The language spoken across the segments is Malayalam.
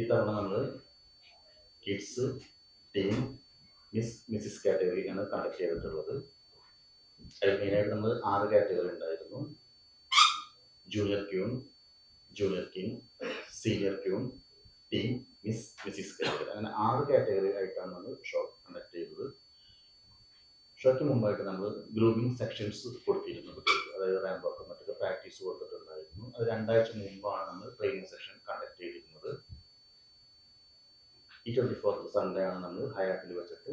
ഇത്തവണ നമ്മൾ കിഡ്സ്, ടീം, മിസ്സിസ് കാറ്റഗറിയാണ് കണ്ടക്ട് ചെയ്തിട്ടുള്ളത്. അതിൽ മെയിനായിട്ട് നമ്മൾ 6 കാറ്റഗറി ഉണ്ടായിരുന്നു. Junior queen, junior king, senior queen, team, Mrs category, അങ്ങനെ 6 കാറ്റഗറി ആയിട്ടാണ് നമ്മൾ ഷോ കണ്ടക്ട് ചെയ്തത്. ഷോയ്ക്ക് മുമ്പായിട്ട് നമ്മൾ ഗ്രൂപ്പിംഗ് സെക്ഷൻസ് കൊടുത്തിരുന്നു കുട്ടികൾക്ക്, അതായത് റാമ്പ് വർക്ക് മറ്റൊക്കെ പ്രാക്ടീസ് കൊടുത്തിട്ടുണ്ടായിരുന്നു. അത് 2 ആഴ്ച മുമ്പാണ് നമ്മൾ ട്രെയിനിങ് സെഷൻ കണ്ടക്ട് ചെയ്തിരുന്നത്. ഈ 24th സൺഡേ ആണ് നമ്മൾ ഹയാത്തിൽ വെച്ചിട്ട്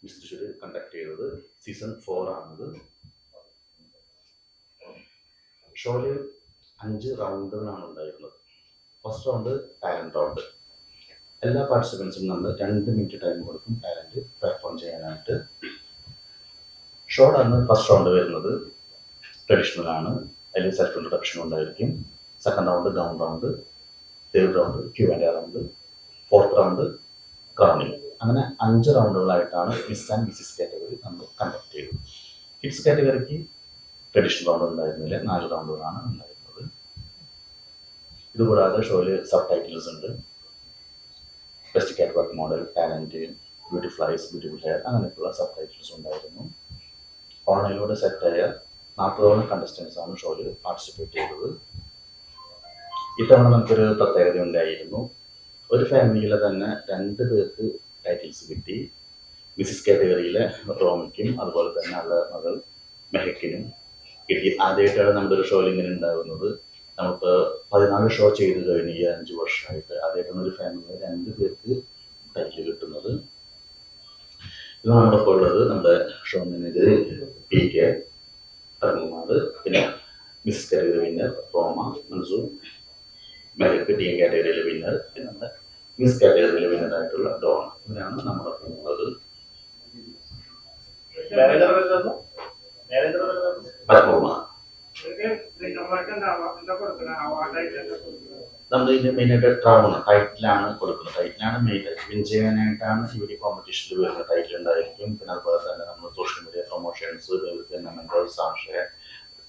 മിസ് തൃശ്ശൂർ കണ്ടക്ട് ചെയ്തത്. സീസൺ 4 ആണിത്. ഷോയിൽ 5 റൗണ്ടുകളാണ് ഉണ്ടായിരുന്നത്. First round talent round. എല്ലാ പാർട്ടിസിപ്പൻസിനും നമ്മൾ 2 മിനിറ്റ് ടൈം കൊടുക്കും ടാലന്റ് പെർഫോം ചെയ്യാനായിട്ട്. ഷോയുടെ അന്ന് ഫസ്റ്റ് റൗണ്ട് വരുന്നത് ട്രഡീഷണൽ ആണ്. അതിൽ സെൽഫ് ഇൻട്രൊഡക്ഷൻ ഉണ്ടായിരിക്കും. Second round gown round, third round Q&A round, fourth round crowning. അങ്ങനെ 5 റൗണ്ടുകളായിട്ടാണ് മിസ് ആൻഡ് മിസ്സിസ് കാറ്റഗറി നമ്മൾ കണ്ടക്ട് ചെയ്തത്. കിഡ്സ് കാറ്റഗറിക്ക് ട്രഡീഷണൽ റൗണ്ട് ഉണ്ടായിരുന്നില്ല, 4 റൗണ്ടുകളാണ് ഉണ്ടായിരുന്നത്. ഇതുകൂടാതെ ഷോയിൽ സബ് ടൈറ്റിൽസ് ഉണ്ട്. ബെസ്റ്റ് കാറ്റ് work model, talent, beautiful ice, beautiful hair, അങ്ങനെയൊക്കെയുള്ള സബ് ടൈറ്റിൽസ് ഉണ്ടായിരുന്നു. ഓൺലൈനിലൂടെ സെറ്റായ 40ഓളം കണ്ടസ്റ്റൻസ് ആണ് ഷോയിൽ പാർട്ടിസിപ്പേറ്റ് ചെയ്തത്. ഇത്തവണ നമുക്കൊരു പ്രത്യേകത ഉണ്ടായിരുന്നു. ഒരു ഫാമിലിയിലെ തന്നെ 2 പേർക്ക് ടൈറ്റിൽസ് കിട്ടി. മിസ്സിസ് കാറ്റഗറിയിലെ റോമിക്കും അതുപോലെ തന്നെ അവരുടെ മകൾ മെഹക്കിനും കിട്ടി. ആദ്യമായിട്ടാണ് നമ്മുടെ ഒരു ഷോയിൽ ഇങ്ങനെ ഉണ്ടാകുന്നത്. നമുക്ക് 14 ഷോ ചെയ്ത് കഴിഞ്ഞ് ഈ 5 വർഷമായിട്ട് ആദ്യമായിട്ടാണ് ഒരു ഫാമിലിയിൽ 2 പേർക്ക് ടൈറ്റിൽ കിട്ടുന്നത്. ഇത് നമ്മളിപ്പോൾ ഉള്ളത് നമ്മുടെ ഷോ മാനേജർ PK തർമ്മമാട്, പിന്നെ മിസ് കാറ്റഗറി വിന്നർ റോമ മൻസൂർ, മെഹക്ക് ടീം കാറ്റഗറിയിലെ വിന്നർ, പിന്നെ നമ്മുടെ മിസ് കാറ്റഗറിയിലെ വിന്നറായിട്ടുള്ള ഡോൺ. ഇവരാണ് നമ്മുടെ ഉള്ളത്. നമ്മൾ ഇതിന്റെ മെയിനായിട്ട് ടൈറ്റിലാണ് കൊടുക്കുന്നത്. ടൈറ്റിലാണ് മെയിനായിട്ട് വിൻ ചെയ്യാനായിട്ടാണ് ഈ കോമ്പറ്റീഷനിൽ വരുന്ന ടൈറ്റിൽ ഉണ്ടായിരിക്കും. പിന്നെ അതുപോലെ തന്നെ നമ്മൾ സോഷ്യൽ മീഡിയ പ്രൊമോഷൻസ്, സാക്ഷയ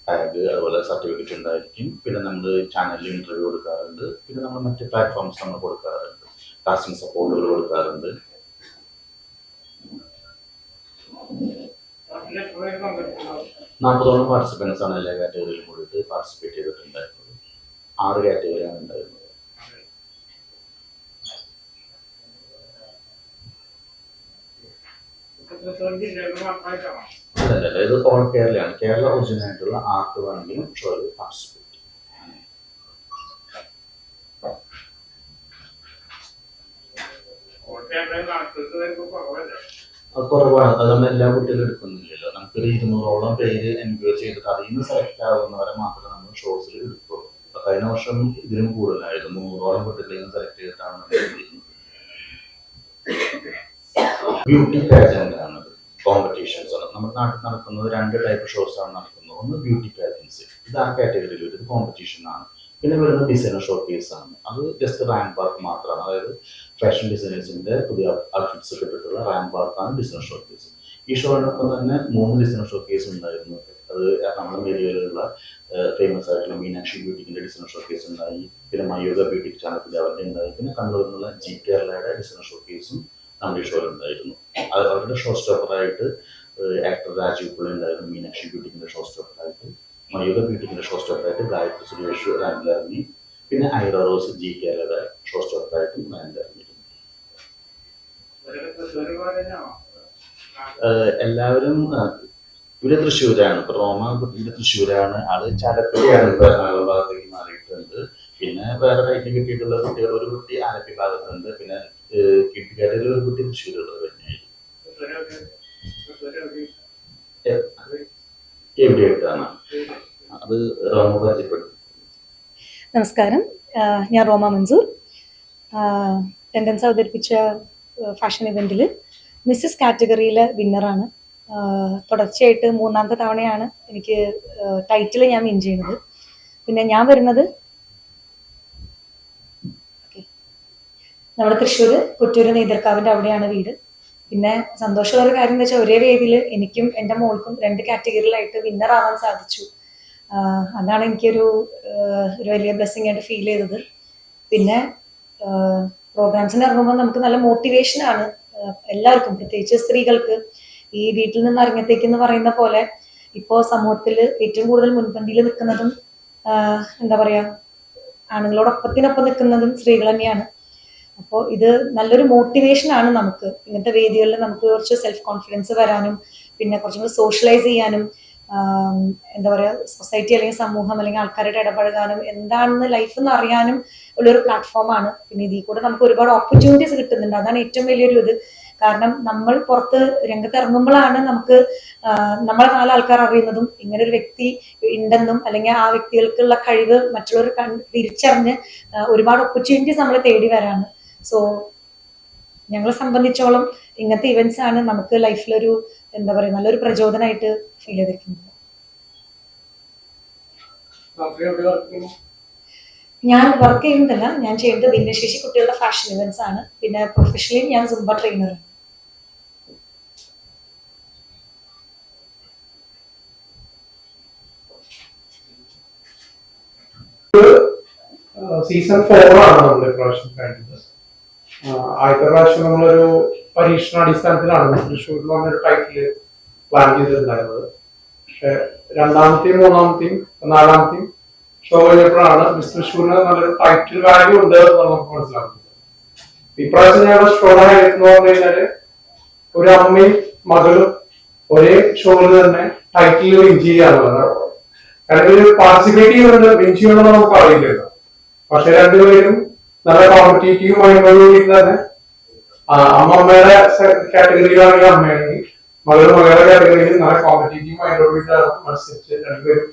ടാഗ്, അതുപോലെ സർട്ടിഫിക്കറ്റ് ഉണ്ടായിരിക്കും. പിന്നെ നമ്മൾ ചാനലിൽ ഇന്റർവ്യൂ കൊടുക്കാറുണ്ട്. പിന്നെ നമ്മൾ മറ്റ് പ്ലാറ്റ്ഫോംസ് നമ്മൾ കൊടുക്കാറുണ്ട്, കാസ്റ്റിംഗ് സപ്പോർട്ടുകൾ കൊടുക്കാറുണ്ട്. 40ഓളം പാർട്ടിസിപ്പൻസ് ആണ് എല്ലാ കാറ്റഗറിയിലും കൂടിയിട്ട് പാർട്ടിസിപ്പേറ്റ് ചെയ്തിട്ടുണ്ടായിരുന്നത്. 6 കാറ്റഗറിയാണ് ഉണ്ടായിരുന്നത്. അല്ലല്ല, ഇത് ഓൾ കേരളയാണ്. കേരള ഒറിജിനൽ ആയിട്ടുള്ള ആർക്ക് വേണമെങ്കിലും ഷോയിൽ പാർട്ടിസിപ്പേറ്റ്. അത് കുറവാണ്. അത് നമ്മൾ എല്ലാ കുട്ടികളും എടുക്കുന്നില്ലല്ലോ. നമുക്കൊരു 200ഓളം പേര് എൻക്വയറി ചെയ്തിട്ട് അതിൽ നിന്ന് സെലക്ട് ആവുന്നവരെ മാത്രമേ നമ്മൾ ഷോസിൽ എടുക്കുള്ളൂ. കഴിഞ്ഞ വർഷം ഇതിലും കൂടുതലായിരുന്നു. 300ഓളം കുട്ടികളിൽ നിന്ന് സെലക്ട് ചെയ്തിട്ടാണ് നമ്മൾ എടുത്തിരുന്നത്. ബ്യൂട്ടി പാജന്റ് ആണ് കോമ്പറ്റീഷൻസ് ആണ്. നമ്മുടെ നാട്ടിൽ നടക്കുന്നത് 2 ടൈപ്പ് ഷോസ് ആണ് നടക്കുന്നത്. ഒന്ന് ബ്യൂട്ടി പാജൻസ്, ഇത് ആ കാറ്റഗറിയിൽ ഒരു കോമ്പറ്റീഷൻ ആണ്. പിന്നെ വരുന്ന ഡിസൈനർ ഷോ കേസ് ആണ്. അത് ജസ്റ്റ് റാമ്പ് വർക്ക് മാത്രമാണ്. അതായത് ഫാഷൻ ഡിസൈനേഴ്സിന്റെ പുതിയ ഔട്ട്ഫിറ്റ്സ് ഇട്ടിട്ടുള്ള റാമ്പ് വർക്കാണ് ഡിസൈനർ ഷോ കേസ്. ഈ ഷോയോടൊപ്പം തന്നെ 3 ഡിസൈനർ ഷോ കേസ് ഉണ്ടായിരുന്നു. അത് നമ്മുടെ ഏരിയയിലുള്ള ഫേമസ് ആയിട്ടുള്ള മീനാക്ഷി ബ്യൂട്ടിക്കിന്റെ ഡിസൈനർ ഷോ കേസ് ഉണ്ടായി. പിന്നെ മയൂക ബ്യൂട്ടി ചാനൽ അവരുടെ ഉണ്ടായി. പിന്നെ കണ്ണൂരിൽ നിന്നുള്ള ജി കേരളയുടെ ഡിസൈനർ ഷോ കേസും നമ്മുടെ ഈ ഷോയിൽ ഉണ്ടായിരുന്നു. അത് അവരുടെ ഷോ സ്റ്റോപ്പറായിട്ട് ആക്ടർ രാജീവ് പിള്ള ഉണ്ടായിരുന്നു. മീനാക്ഷി ബ്യൂട്ടിക്കിന്റെ ഷോ സ്റ്റോപ്പറായിട്ട്, മയൂക ബ്യൂട്ടിക്കിന്റെ ഷോ സ്റ്റോപ്പറായിട്ട് ഗായത്രി സുരേഷ് റാങ്കിലിറങ്ങി. പിന്നെ ഐറ റോസ് ജി കേരളയുടെ ഷോ സ്റ്റോപ്പറായിട്ടും റാങ്കിലിറങ്ങിയിരുന്നു. എല്ലാവരും ഇവിടെ തൃശ്ശൂരാണ്. ഇപ്പൊ റോമ ഇവിടെ തൃശ്ശൂരാണ്. ആള് ചാലക്കുടിയാണ്, എറണാകുളം ഭാഗത്തേക്ക് മാറിയിട്ടുണ്ട്. പിന്നെ വേറെ ടൈറ്റിൽ കിട്ടിയിട്ടുള്ള കുട്ടികൾ, ഒരു കുട്ടി ആലപ്പി ഭാഗത്തുണ്ട്. പിന്നെ കിട്ടിക്കാട്ടിൽ ഒരു കുട്ടി തൃശ്ശൂരുള്ളത് തന്നെയായിരുന്നു. എവിടെയായിട്ടാണ് അത് റോമ പരിചയപ്പെട്ടു. നമസ്കാരം, ഞാൻ റോമ മൻസൂർ. ടെൻഡൻസ് അവതരിപ്പിച്ച ഫാഷൻ ഇവന്റിൽ മിസ്സിസ് കാറ്റഗറിയിലെ വിന്നറാണ്. തുടർച്ചയായിട്ട് 3ാമത്തെ തവണയാണ് എനിക്ക് ടൈറ്റിൽ ഞാൻ വിൻ ചെയ്യുന്നത്. പിന്നെ ഞാൻ വരുന്നത് നമ്മുടെ തൃശ്ശൂർ കൊറ്റൂര് നെയ്തർക്കാവിൻ്റെ അവിടെയാണ് വീട്. പിന്നെ സന്തോഷമുള്ള കാര്യം എന്താ വെച്ചാൽ ഒരേ വേദിയിൽ എനിക്കും എൻ്റെ മോൾക്കും 2 കാറ്റഗറിയിലായിട്ട് വിന്നർ ആവാൻ സാധിച്ചു. അതാണ് എനിക്കൊരു വലിയ ബ്ലെസ്സിങ് ആയിട്ട് ഫീൽ ചെയ്തത്. പിന്നെ പ്രോഗ്രാംസിന് ഇറങ്ങുമ്പോൾ നമുക്ക് നല്ല മോട്ടിവേഷൻ ആണ് എല്ലാവർക്കും, പ്രത്യേകിച്ച് സ്ത്രീകൾക്ക്. ഈ വീട്ടിൽ നിന്ന് ഇറങ്ങത്തേക്ക് എന്ന് പറയുന്ന പോലെ ഇപ്പോ സമൂഹത്തിൽ ഏറ്റവും കൂടുതൽ മുൻപന്തിയിൽ നിൽക്കുന്നതും എന്താ പറയാ, ആണുങ്ങളോടൊപ്പത്തിനൊപ്പം നിൽക്കുന്നതും സ്ത്രീകൾ തന്നെയാണ്. അപ്പോൾ ഇത് നല്ലൊരു മോട്ടിവേഷൻ ആണ് നമുക്ക്. ഇങ്ങനത്തെ വേദികളിൽ നമുക്ക് കുറച്ച് സെൽഫ് കോൺഫിഡൻസ് വരാനും പിന്നെ കുറച്ചും കൂടി സോഷ്യലൈസ് ചെയ്യാനും എന്താ പറയാ, സൊസൈറ്റി അല്ലെങ്കിൽ സമൂഹം അല്ലെങ്കിൽ ആൾക്കാരുടെ ഇടപഴകാനും എന്താണെന്ന് ലൈഫ് എന്ന് അറിയാനും ഉള്ളൊരു പ്ലാറ്റ്ഫോമാണ്. പിന്നെ ഇതിൽ കൂടെ നമുക്ക് ഒരുപാട് ഓപ്പർച്യൂണിറ്റീസ് കിട്ടുന്നുണ്ട്. അതാണ് ഏറ്റവും വലിയൊരു ഇത്. കാരണം നമ്മൾ പുറത്ത് രംഗത്ത് ഇറങ്ങുമ്പോഴാണ് നമുക്ക് നമ്മളെ നാല് ആൾക്കാർ അറിയുന്നതും ഇങ്ങനെ ഒരു വ്യക്തി ഉണ്ടെന്നും അല്ലെങ്കിൽ ആ വ്യക്തികൾക്കുള്ള കഴിവ് മറ്റുള്ളവർ തിരിച്ചറിഞ്ഞ് ഒരുപാട് ഓപ്പർച്യൂണിറ്റീസ് നമ്മളെ തേടി വരാണ്. സോ ഞങ്ങളെ സംബന്ധിച്ചോളം ഇങ്ങനത്തെ ഇവന്റ്സ് ആണ് നമുക്ക് ലൈഫിലൊരു എന്താ പറയുക നല്ലൊരു പ്രചോദനമായിട്ട് ഫീൽ ചെയ്തിരിക്കുന്നത്. ഞാൻ വർക്ക് ചെയ്യുന്നില്ല, ഞാൻ ചെയ്യുന്നത് ഭിന്നശേഷി കുട്ടികളുടെ ഫാഷൻ ഇവന്റ്സ് ആണ്. പിന്നെ പ്രൊഫഷണലി ഞാൻ സുംബ ട്രെയിനർ. സീസൺ 4 ആണ് നമ്മൾ ഇപ്രാവശ്യം കഴിഞ്ഞത്. ആദ്യത്തെ പ്രാവശ്യം നമ്മളൊരു പരീക്ഷണാടിസ്ഥാനത്തിലാണ് തൃശ്ശൂരിൽ വന്നൊരു ടൈറ്റില് പ്ലാൻ ചെയ്തിട്ടുണ്ടായിരുന്നത്. പക്ഷെ രണ്ടാമത്തെയും മൂന്നാമത്തെയും നാലാമത്തെയും ഷോ കഴിഞ്ഞപ്പോഴാണ് മിസ് തൃശ്ശൂരിന് നല്ലൊരു ടൈറ്റിൽ വാല്യൂ ഉണ്ട് എന്ന് നമുക്ക് മനസ്സിലാക്കുന്നത്. ഇപ്രാവശ്യം ഞങ്ങളുടെ ഷോയുടെ ഹൈലൈറ്റ് എന്ന് പറഞ്ഞു കഴിഞ്ഞാല് ഒരു അമ്മയും മകളും ഒരേ ഷോയിൽ തന്നെ ടൈറ്റിൽ വിൻ ചെയ്യാന്നുള്ളതാണ്. കാരണം ഒരു പാർട്ടിസിപ്പേറ്റ് ചെയ്യുന്നുണ്ട്, വിൻ ചെയ്യുമെന്ന് നമുക്ക് അറിയില്ലല്ലോ. പക്ഷെ രണ്ടുപേരും നല്ല കോമ്പറ്റീറ്റീവ് മൈൻഡോടുകൂടി തന്നെ അമ്മമ്മയുടെ കാറ്റഗറിയിലാണെങ്കിൽ അമ്മയാണെങ്കിൽ മകളുടെ കാറ്റഗറിയിൽ നല്ല കോമ്പറ്റീറ്റീവ് മൈൻഡോടുകൂടിയിട്ടാണ് മത്സരിച്ച് രണ്ടുപേരും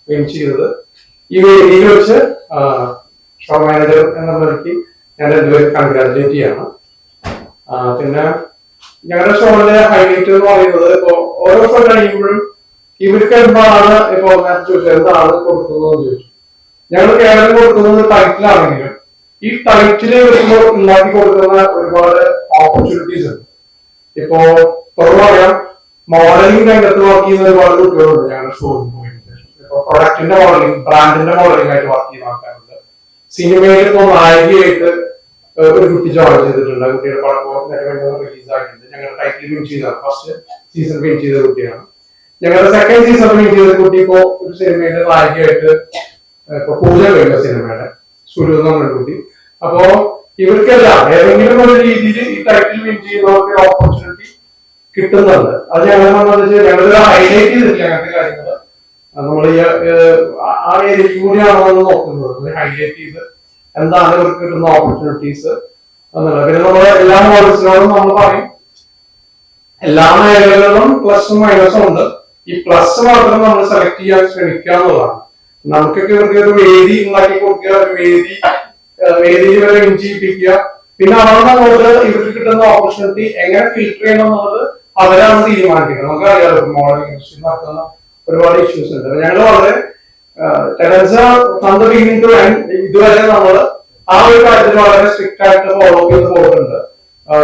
വിൻ ചെയ്തത്. ഈ വേദിയിൽ വെച്ച് ഷോ മാനേജർ എന്ന നിലയ്ക്ക് ഞാൻ രണ്ടുപേരും കൺഗ്രാജുലേറ്റ് ചെയ്യാണ്. പിന്നെ ഞങ്ങളുടെ ഷോയിലെ ഹൈലൈറ്റ് എന്ന് പറയുന്നത് ഇപ്പൊ ഓരോ ഷോ കഴിയുമ്പോഴും ഇവർക്ക് എന്താണ് ഇപ്പൊ ഞാൻ ചോദിച്ചത് എന്താണ് കൊടുക്കുന്നത് എന്ന് ചോദിച്ചു. ഞങ്ങൾ കേരളം കൊടുക്കുന്നത് ടൈറ്റിലാണെങ്കിലും ഈ ടൈറ്റില് വരുമ്പോൾ ഉണ്ടാക്കി കൊടുക്കുന്ന ഒരുപാട് ഓപ്പർച്യൂണിറ്റീസ് ഉണ്ട്. ഇപ്പോ തുറന്നു പറയാം, മോഡലിംഗ് രംഗത്ത് വർക്ക് ചെയ്യുന്ന ഒരുപാട് കുട്ടികളുണ്ട് ഞങ്ങളുടെ ഷോയിൽ പോയിട്ട്. ഇപ്പൊ പ്രൊഡക്റ്റിന്റെ മോഡലിംഗ്, ബ്രാൻഡിന്റെ മോഡലിംഗ് ആയിട്ട് വർക്ക് ചെയ്യുന്ന ആൾക്കാരുണ്ട്. സിനിമയിൽ ഇപ്പോ നായികയായിട്ട് ഒരു കുട്ടി ജോയിൻ ചെയ്തിട്ടുണ്ട്. കുട്ടിയുടെ പടം റിലീസ് ആയിട്ടുണ്ട്. ഞങ്ങളുടെ ടൈറ്റിൽ വിൻ ചെയ്തതാണ്, ഫസ്റ്റ് സീസൺ വിൻ ചെയ്ത കുട്ടിയാണ്. ഞങ്ങളുടെ സെക്കൻഡ് സീസൺ വിൻ ചെയ്ത കുട്ടി ഇപ്പോ ഒരു സിനിമയുടെ നായികയായിട്ട് ഇപ്പൊ പൂജ കഴിഞ്ഞ സിനിമയുടെ സുരു എന്ന് പറഞ്ഞ കുട്ടി. അപ്പോ ഇവർക്കെല്ലാം ഏതെങ്കിലും ഒരു രീതിയിൽ ഈ ടൈറ്റിൽ വിൻ ചെയ്യുന്നവർക്ക് ഓപ്പർച്യൂണിറ്റി കിട്ടുന്നുണ്ട്. അത് ഞങ്ങളെ സംബന്ധിച്ച് ഞങ്ങൾ ഹൈലൈറ്റ് ചെയ്തിട്ടില്ല അങ്ങനത്തെ കാര്യങ്ങൾ. നമ്മൾ ആ ഏരിയയിൽ കൂടിയാണോ എന്ന് നോക്കുന്നത്, ഹൈലൈറ്റ് ചെയ്ത് എന്താണ് ഇവർക്ക് കിട്ടുന്ന ഓപ്പർച്യൂണിറ്റീസ് എന്നുള്ളത്. പിന്നെ നമ്മൾ എല്ലാ മോഡൽസിനോടും നമ്മൾ പറയും എല്ലാ മേഖലകളിലും പ്ലസും മൈനസും ഉണ്ട്. ഈ പ്ലസ് മാത്രം നമ്മൾ സെലക്ട് ചെയ്യാൻ ശ്രമിക്കുക എന്നുള്ളതാണ്. നമുക്കൊക്കെ ഇവർക്ക് ഒരു വേദി ഉണ്ടാക്കി കൊടുക്കുക, ഒരു വേദിയിൽ വരെ വിൻ ചെയ്യിപ്പിക്കുക. പിന്നെ അവിടെ നമ്മള് ഇവർക്ക് കിട്ടുന്ന ഓപ്പർച്യൂണിറ്റി എങ്ങനെ ഫിൽട്ടർ ചെയ്യണം എന്നുള്ളത് അവരാണ് തീരുമാനിക്കുന്നത്. നമുക്ക് അറിയാലോ മോഡലിംഗ് ഇൻഡസ്ട്രി നടക്കുന്ന ഒരുപാട് ഇഷ്യൂസ് ഉണ്ട്. ഞങ്ങൾ വളരെ ഇതുവരെ നമ്മൾ ആ ഒരു കാര്യത്തിൽ വളരെ സ്ട്രിക്റ്റ് ആയിട്ട് ഫോളോ ചെയ്ത് പോയിട്ടുണ്ട്.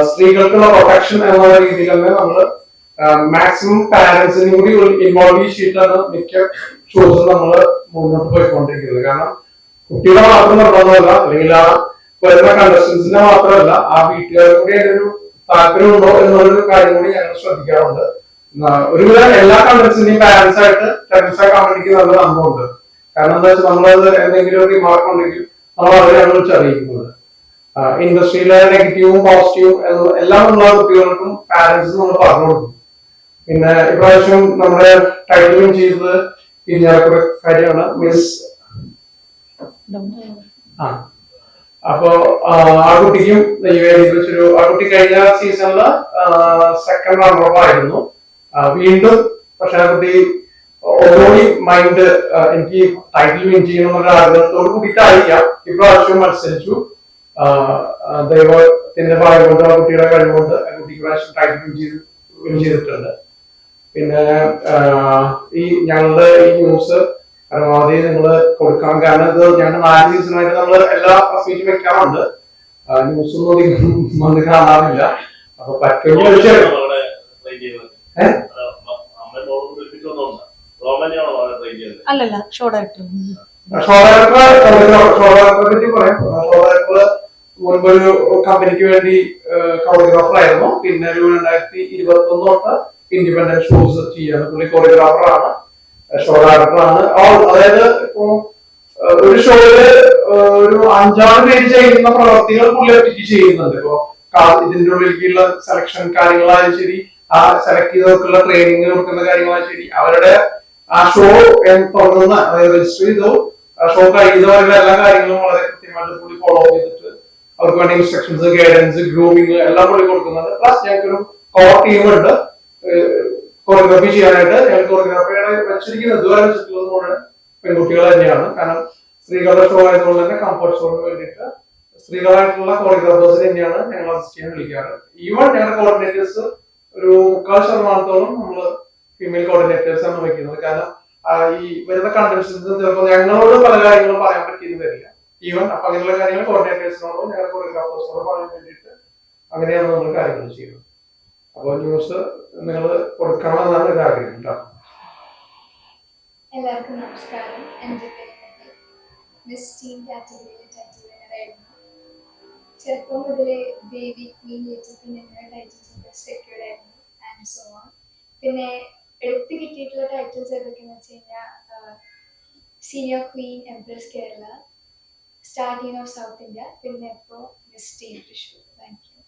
സ്ത്രീകൾക്കുള്ള പ്രൊട്ടക്ഷൻ എന്നുള്ള രീതിയിൽ തന്നെ നമ്മൾ മാക്സിമം പാരന്റ്സിനും കൂടി ഇൻവോൾവ് ചെയ്തിട്ടാണ് മിക്ക ഷോസും നമ്മൾ മുന്നോട്ട് പോയിക്കൊണ്ടിരിക്കുന്നത്. കാരണം കുട്ടികളെ മാത്രം നിർബന്ധമല്ല, അല്ലെങ്കിൽ ആ വരുന്ന കണ്ടസ്റ്റൻസിനെ മാത്രമല്ല, ആ വീട്ടുകാർക്ക് കൂടി അതിനൊരു താല്പര്യമുണ്ടോ എന്നുള്ളൊരു കാര്യം കൂടി ഞങ്ങൾ ശ്രദ്ധിക്കാറുണ്ട്. ഒരുവിധം എല്ലാ കണ്ടസ്റ്റന്റിനും പാരന്റ്സ് ആയിട്ട് കമ്മ്യൂണിറ്റി നല്ല നമ്പറുണ്ട്. കാരണം എന്താ വെച്ചാൽ നമ്മളത് എന്തെങ്കിലും ഒരു റിമാർക്ക് ഉണ്ടെങ്കിൽ നമ്മൾ അവരെയാണ് വിളിച്ചറിയിക്കുന്നത്. ഇൻഡസ്ട്രിയിലെ നെഗറ്റീവും പോസിറ്റീവും എല്ലാം ഉള്ള കുട്ടികൾക്കും പാരന്റ്സ് നമ്മൾ പറഞ്ഞു കൊടുക്കും. പിന്നെ ഇപ്രാവശ്യം നമ്മുടെ ടൈറ്റിൽ വിൻ ചെയ്തത് ഇരിഞ്ഞാലക്കുട കാര്യമാണ് മിസ്. അപ്പോ ആ കുട്ടിക്കും ഈ വേദിയിൽ വെച്ചൊരു ആ കുട്ടി കഴിഞ്ഞ സീസണില് സെക്കൻഡ് റണ്ണർ ആയിരുന്നു. വീണ്ടും പക്ഷെ ആ കുട്ടി ഓൾറെഡി മൈൻഡ് എനിക്ക് ടൈറ്റിൽ വിൻ ചെയ്യണമെന്നുള്ള ആഗ്രഹത്തോട് കൂടിയിട്ടായിരിക്കാം ഇപ്രാവശ്യം മത്സരിച്ചു. ദൈവത്തിന്റെ ഭാഗ്യം കൊണ്ട് ആ കുട്ടിയുടെ കഴിവുകൊണ്ട് ആ കുട്ടി ഇപ്രാവശ്യം ടൈറ്റിൽ വിൻ ചെയ്തിട്ടുണ്ട്. പിന്നെ ഈ ഞങ്ങളുടെ ഈ ന്യൂസ് പരമാവധി നിങ്ങൾ കൊടുക്കണം. കാരണം ഇത് ഞങ്ങൾ 4 സീസണായിട്ട് നമ്മൾ എല്ലാ പ്രൊസീജറും വെക്കാറുണ്ട്. ന്യൂസ് ഒന്നും അധികം വന്ന് കാണാറില്ല. അപ്പൊ പറ്റുമെങ്കിൽ അല്ലല്ല ഷോ ഡയറക്ടർ പറ്റി പറയാം. ഷോ ഡയറക്ടർ മുൻപൊരു കമ്പനിക്ക് വേണ്ടി കൊറിയോഗ്രാഫർ ആയിരുന്നു. പിന്നെ ഒരു 2021 തൊട്ട് ഇൻഡിപെൻഡന്റ് ഷോസ് ചെയ്യുന്നത്. പുള്ളി കൊറിയോഗ്രാഫറാണ്, ഷോ ഡയറക്ടറാണ്. അതായത് ഇപ്പോ ഒരു ഷോയില് ഒരു 5-6 പേര് ചെയ്യുന്ന പ്രവർത്തികൾ പുള്ളി ഒറ്റയ്ക്ക് ചെയ്യുന്നുണ്ട്. ഇപ്പോ ഇതിന്റെ ഉള്ളിലേക്കുള്ള സെലക്ഷൻ കാര്യങ്ങളായാലും ശരി, ആ സെലക്ട് ചെയ്തവർക്കുള്ള ട്രെയിനിങ് കൊടുക്കുന്ന കാര്യങ്ങളായാലും ശരി, അവരുടെ ആ ഷോ തുടങ്ങുന്ന അതായത് രജിസ്റ്റർ ചെയ്തു ഷോ കഴിയുന്നവരുടെ എല്ലാ കാര്യങ്ങളും വളരെ കൃത്യമായിട്ട് പുള്ളി ഫോളോ ചെയ്തിട്ട് അവർക്ക് വേണ്ടി ഇൻസ്ട്രക്ഷൻസ്, ഗൈഡൻസ്, ഗ്രൂമിങ് എല്ലാം പുള്ളി കൊടുക്കുന്നുണ്ട്. പ്ലസ് ഞങ്ങൾക്കൊരു കോർ ടീം ഉണ്ട് കൊറിയോഗ്രാഫി ചെയ്യാനായിട്ട്. ഞങ്ങൾ കൊറിയോഗ്രാഫിയുടെ വെച്ചിരിക്കുന്നത് ഇതുവരെ വെച്ചിട്ടുള്ളത് പെൺകുട്ടികൾ തന്നെയാണ്. കാരണം സ്ത്രീകളുടെ ഷോ ആയതുകൊണ്ട് തന്നെ കംഫർട്ട് ഷോന് വേണ്ടിയിട്ട് സ്ത്രീകളായിട്ടുള്ള കോറിയോഗ്രാഫേഴ്സ് തന്നെയാണ് ഞങ്ങൾ അസിസ്റ്റ് ചെയ്യാൻ വിളിക്കാറ്. ഈവൻ ഞങ്ങളുടെ കോർഡിനേറ്റേഴ്സ് ഒരു 40% നമ്മൾ ഫീമെയിൽ കോർഡിനേറ്റേഴ്സ് ആണ് വയ്ക്കുന്നത്. കാരണം ഈ വരുന്ന കണ്ടൻസൻസ് ചിലപ്പോൾ ഞങ്ങളോട് പല കാര്യങ്ങളും പറയാൻ പറ്റിയെന്ന് വരില്ല. ഈവൻ അപ്പൊ അങ്ങനെയുള്ള കാര്യങ്ങൾ കോർഡിനേറ്റേഴ്സിനോടും ഞങ്ങളുടെ കൊറിയോഗ്രാഫേഴ്സിനോടും പറയാൻ വേണ്ടിയിട്ട് അങ്ങനെയാണ് നമ്മൾ കാര്യങ്ങൾ ചെയ്യുന്നത്. അപ്പോൾ ന്യൂസ് നിങ്ങൾ കൊടുക്കണമെന്നാണ് ഒരു ആഗ്രഹം കേട്ടോ. എല്ലാവർക്കും നമസ്കാരം. എൻ്റെ പേര് മിസ് ടീം കാറ്റഗറിയിലെ ടൈറ്റിൽ വിന്നറായിരുന്നു. ചെറുപ്പം മുതലേ ബേബി ക്വീൻ ലിറ്റിൽ ക്വീൻ എന്നിങ്ങനെ ടൈറ്റിൽസ് സെക്യൂർഡ് ആയിരുന്നു ആൻഡ് സോ ഓൺ. പിന്നെ എടുത്ത് കിട്ടിയിട്ടുള്ള ടൈറ്റിൽസ് ഏതൊക്കെയെന്ന് വെച്ച് കഴിഞ്ഞാൽ senior Queen, empress Kerala, star team of south India, പിന്നെ ഇപ്പോൾ miss team Thrissur. Thank you.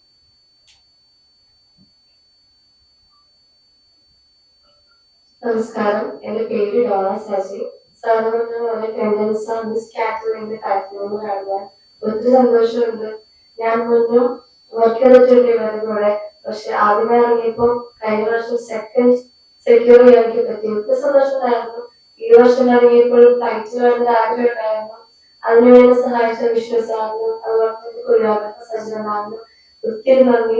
നമസ്കാരം, എന്റെ പേര് ഡോണ സാജി. സാധാരണ വളരെ ടെൻഡൻസ് മിസ് കാറ്റഗറിന്റെ കാര്യത്തിലൊന്നും കാണുക ഒത്തിരി സന്തോഷമുണ്ട്. ഞാൻ മുന്നും വർക്ക് ചെയ്തിട്ടുണ്ട് ഇവരുടെ കൂടെ. പക്ഷെ ആദ്യമേ ഇറങ്ങിയപ്പോൾ കഴിഞ്ഞ വർഷം സെക്കൻഡ് സെക്യൂർ ചെയ്യാൻ എനിക്ക് പറ്റി. ഒത്തിരി സന്തോഷമായിരുന്നു. ഈ വർഷം ഇറങ്ങിയപ്പോൾ ടൈറ്റിൽ വേണ്ട ആഗ്രഹം ഉണ്ടായിരുന്നു. അതിനുവേണ്ടി സഹായിച്ച വിഷ്ണു സാറിനും അതുപോലെ തന്നെ കൊറിയോഗ്രാഫർ സജ്ജനാറിനും ഒത്തിരി നന്ദി.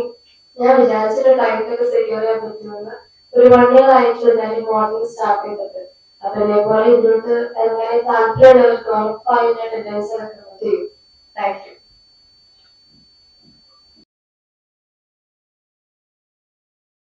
ഞാൻ വിചാരിച്ചിട്ട് ടൈറ്റിലൊക്കെ സെക്യൂർ ചെയ്യാൻ പറ്റുമെന്ന്. ഒരു 1 year ആയിട്ടുള്ള ഞാൻ മോഡലിംഗ് സ്റ്റാർട്ട് ചെയ്തിട്ട്. അപ്പൊ ഇതേപോലെ ഇതിലോട്ട് എങ്ങനെ താല്പര്യമുള്ളവർക്ക് ഉറപ്പായി ഞാൻ ടെൻഡൻസ് ചെയ്യും. Thank you.